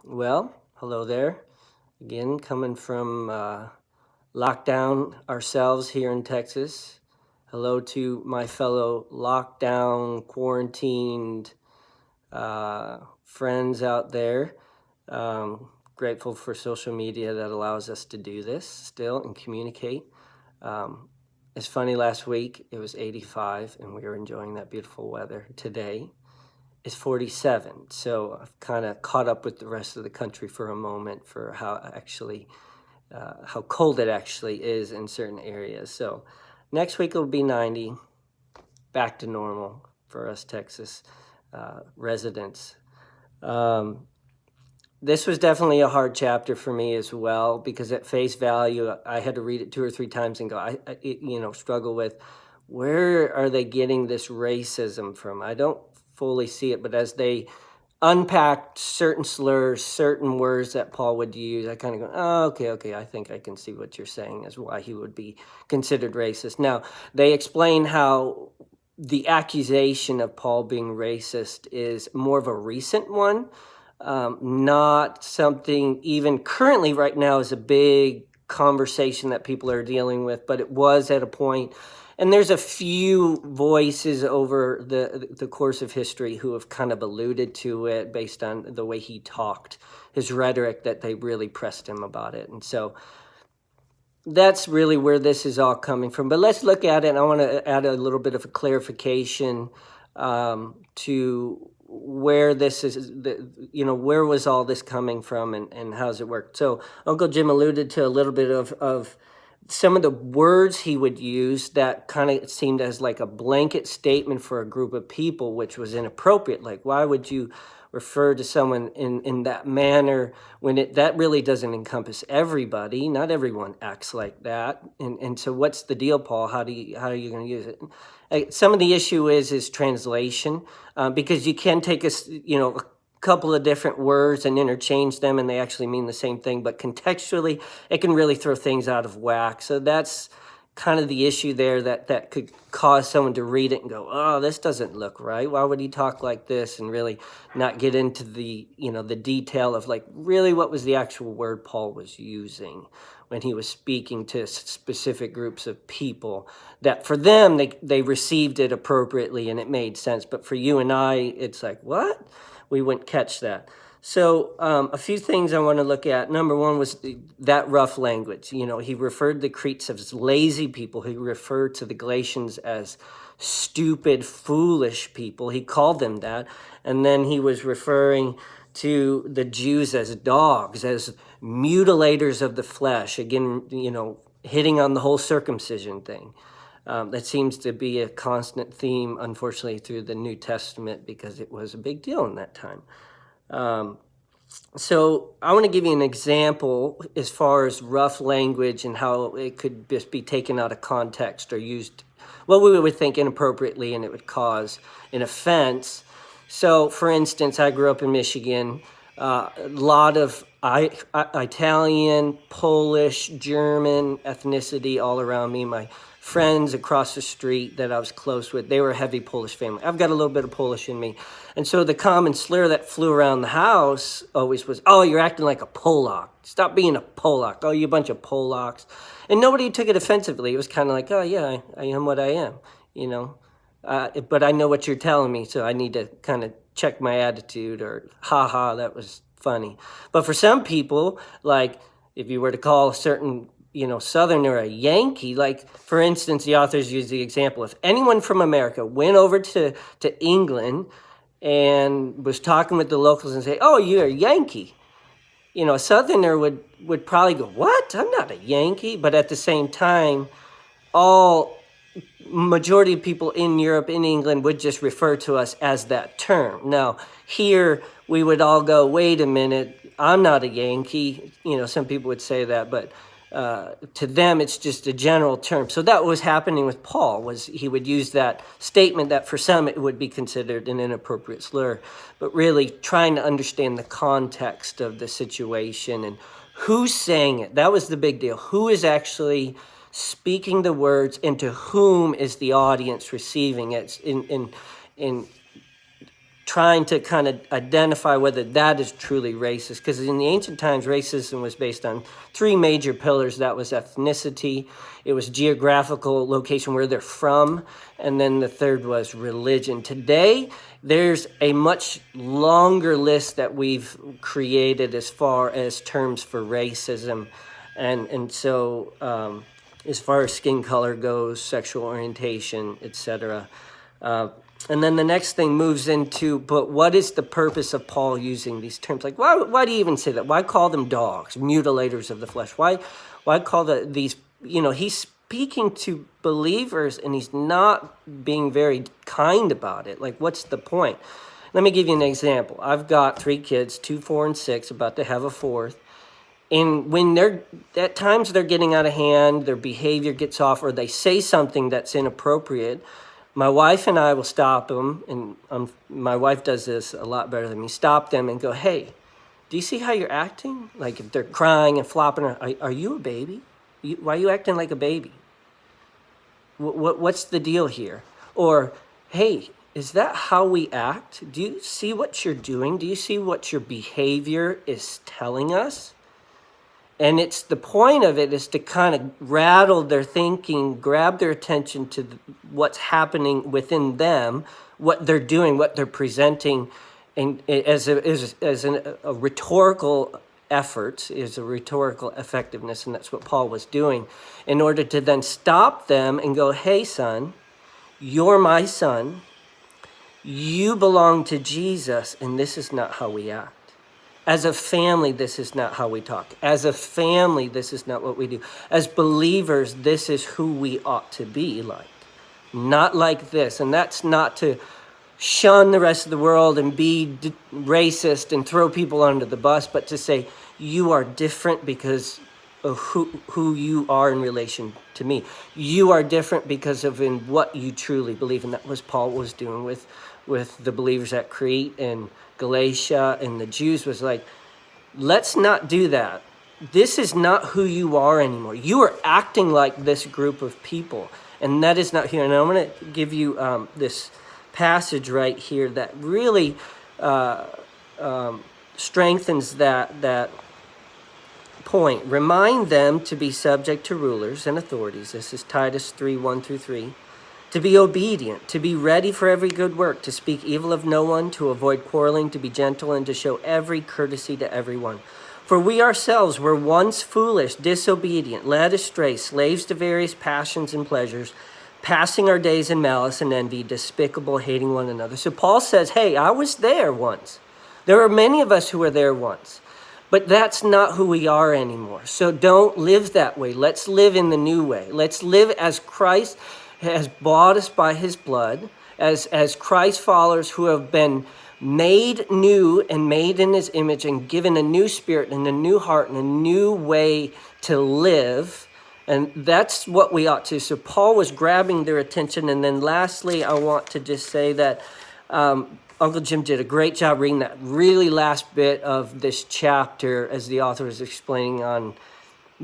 Well, hello there. Again, coming from lockdown ourselves here in Texas. Hello to my fellow lockdown, quarantined friends out there. Grateful for social media that allows us to do this still and communicate. Um, it's funny, last week it was 85 and we were enjoying that beautiful weather. Today is 47. So I've kind of caught up with the rest of the country for a moment for how cold it actually is in certain areas. So next week it'll be 90, back to normal for us Texas residents. This was definitely a hard chapter for me as well, because at face value, I had to read it 2 or 3 times and go, struggle with, where are they getting this racism from? I don't fully see it, but as they unpacked certain slurs, certain words that Paul would use, I kind of go, oh, okay, I think I can see what you're saying as why he would be considered racist. Now, they explain how the accusation of Paul being racist is more of a recent one, not something even currently right now is a big conversation that people are dealing with, but it was at a point. And there's a few voices over the course of history who have kind of alluded to it based on the way he talked, his rhetoric, that they really pressed him about it. And so that's really where this is all coming from. But let's look at it. And I want to add a little bit of a clarification to where this is, where was all this coming from and how's it work? So Uncle Jim alluded to a little bit of some of the words he would use that kind of seemed as like a blanket statement for a group of people, which was inappropriate. Like, why would you refer to someone in that manner when that really doesn't encompass everybody? Not everyone acts like that. And so what's the deal, Paul? How are you going to use it? Some of the issue is translation, because you can take a couple of different words and interchange them and they actually mean the same thing, but contextually it can really throw things out of whack. So that's kind of the issue there, that could cause someone to read it and go, oh, this doesn't look right. Why would he talk like this? And really not get into the detail of like really what was the actual word Paul was using when he was speaking to specific groups of people, that for them they received it appropriately and it made sense, but for you and I it's like, what? We wouldn't catch that. So a few things I want to look at. Number one was that rough language. He referred the Cretes as lazy people. He referred to the Galatians as stupid, foolish people. He called them that. And then he was referring to the Jews as dogs, as mutilators of the flesh. Again, hitting on the whole circumcision thing. That seems to be a constant theme, unfortunately, through the New Testament, because it was a big deal in that time. So I want to give you an example as far as rough language and how it could just be taken out of context or used what we would think inappropriately, and it would cause an offense. So, for instance, I grew up in Michigan. A lot of Italian, Polish, German ethnicity all around me. My friends across the street that I was close with, they were a heavy Polish family. I've got a little bit of Polish in me. And so the common slur that flew around the house always was, oh, you're acting like a Polak. Stop being a Polak. Oh, you bunch of Polacks. And nobody took it offensively. It was kind of like, oh, yeah, I am what I am, but I know what you're telling me, so I need to kind of check my attitude, or, haha, that was funny. But for some people, like if you were to call a certain Southerner a Yankee, like for instance, the authors use the example, if anyone from America went over to England and was talking with the locals and say, oh, you're a Yankee, a Southerner would probably go, what? I'm not a Yankee. But at the same time, majority of people in Europe, in England, would just refer to us as that term. Now, here we would all go, wait a minute, I'm not a Yankee. Some people would say that, but to them, it's just a general term. So that was happening with Paul, was he would use that statement that for some it would be considered an inappropriate slur, but really trying to understand the context of the situation and who's saying it. That was the big deal. Who is actually speaking the words, and to whom is the audience receiving it? In trying to kind of identify whether that is truly racist. Because in the ancient times, racism was based on three major pillars. That was ethnicity, it was geographical location, where they're from, and then the third was religion. Today, there's a much longer list that we've created as far as terms for racism. And so as far as skin color goes, sexual orientation, etc. And then the next thing moves into, but what is the purpose of Paul using these terms? Like, why do you even say that? Why call them dogs, mutilators of the flesh? Why call these, he's speaking to believers and he's not being very kind about it. Like, what's the point? Let me give you an example. I've got 3 kids, 2, 4, and 6, about to have a 4th. And when at times they're getting out of hand, their behavior gets off, or they say something that's inappropriate, my wife and I will stop them, and my wife does this a lot better than me, stop them and go, hey, do you see how you're acting? Like if they're crying and flopping, are you a baby? Why are you acting like a baby? What's the deal here? Or, hey, is that how we act? Do you see what you're doing? Do you see what your behavior is telling us? And it's the point of it is to kind of rattle their thinking, grab their attention to what's happening within them, what they're doing, what they're presenting, and as a rhetorical effort, is a rhetorical effectiveness, and that's what Paul was doing, in order to then stop them and go, hey, son, you're my son, you belong to Jesus, and this is not how we act. As a family, this is not how we talk. As a family, this is not what we do. As believers, this is who we ought to be like. Not like this. And that's not to shun the rest of the world and be racist and throw people under the bus, but to say, you are different because of who you are in relation to me. You are different because of in what you truly believe. And that was Paul was doing with the believers at Crete and Galatia, and the Jews was like, let's not do that. This is not who you are anymore. You are acting like this group of people, and that is not here. And I'm going to give you this passage right here that really strengthens that point. Remind them to be subject to rulers and authorities. This is Titus 3:1-3. To be obedient, to be ready for every good work, to speak evil of no one, to avoid quarreling, to be gentle, and to show every courtesy to everyone. For we ourselves were once foolish, disobedient, led astray, slaves to various passions and pleasures, passing our days in malice and envy, despicable, hating one another. So Paul says, hey, I was there once. There are many of us who were there once. But that's not who we are anymore. So don't live that way. Let's live in the new way. Let's live as Christ has bought us by his blood, as Christ followers who have been made new and made in his image and given a new spirit and a new heart and a new way to live. And that's what we ought to. So Paul was grabbing their attention. And then lastly, I want to just say that Uncle Jim did a great job reading that really last bit of this chapter as the author is explaining on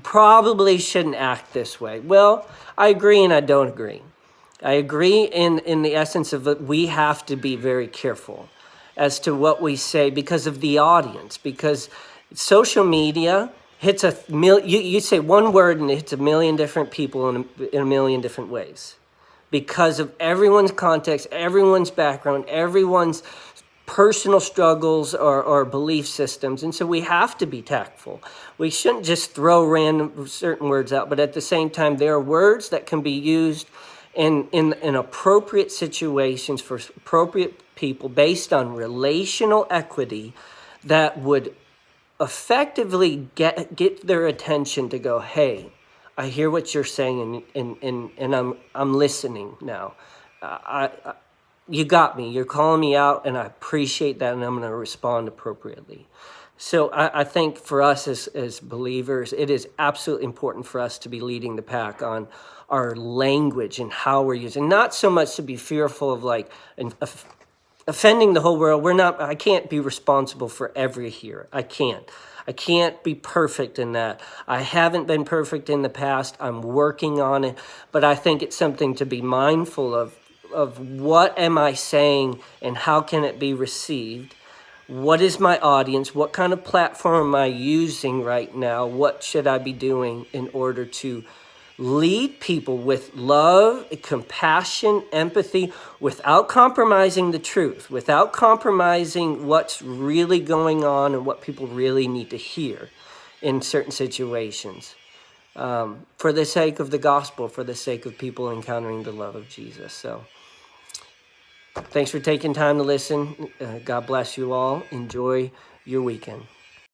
probably shouldn't act this way. Well, I agree and I don't agree. I agree in the essence of it, we have to be very careful as to what we say because of the audience, because social media hits you say one word and it hits a million different people in a million different ways because of everyone's context, everyone's background, everyone's personal struggles or belief systems. And so we have to be tactful. We shouldn't just throw random certain words out, but at the same time, there are words that can be used in appropriate situations for appropriate people based on relational equity that would effectively get their attention to go, hey, I hear what you're saying and I'm listening now. You got me. You're calling me out, and I appreciate that, and I'm going to respond appropriately. So I think for us as believers, it is absolutely important for us to be leading the pack on our language and how we're using. Not so much to be fearful of offending the whole world. I can't be responsible for every hearer. I can't be perfect in that. I haven't been perfect in the past. I'm working on it. But I think it's something to be mindful of of what am I saying and how can it be received? What is my audience? What kind of platform am I using right now? What should I be doing in order to lead people with love, compassion, empathy, without compromising the truth, without compromising what's really going on and what people really need to hear in certain situations, for the sake of the gospel, for the sake of people encountering the love of Jesus. So thanks for taking time to listen. God bless you all. Enjoy your weekend.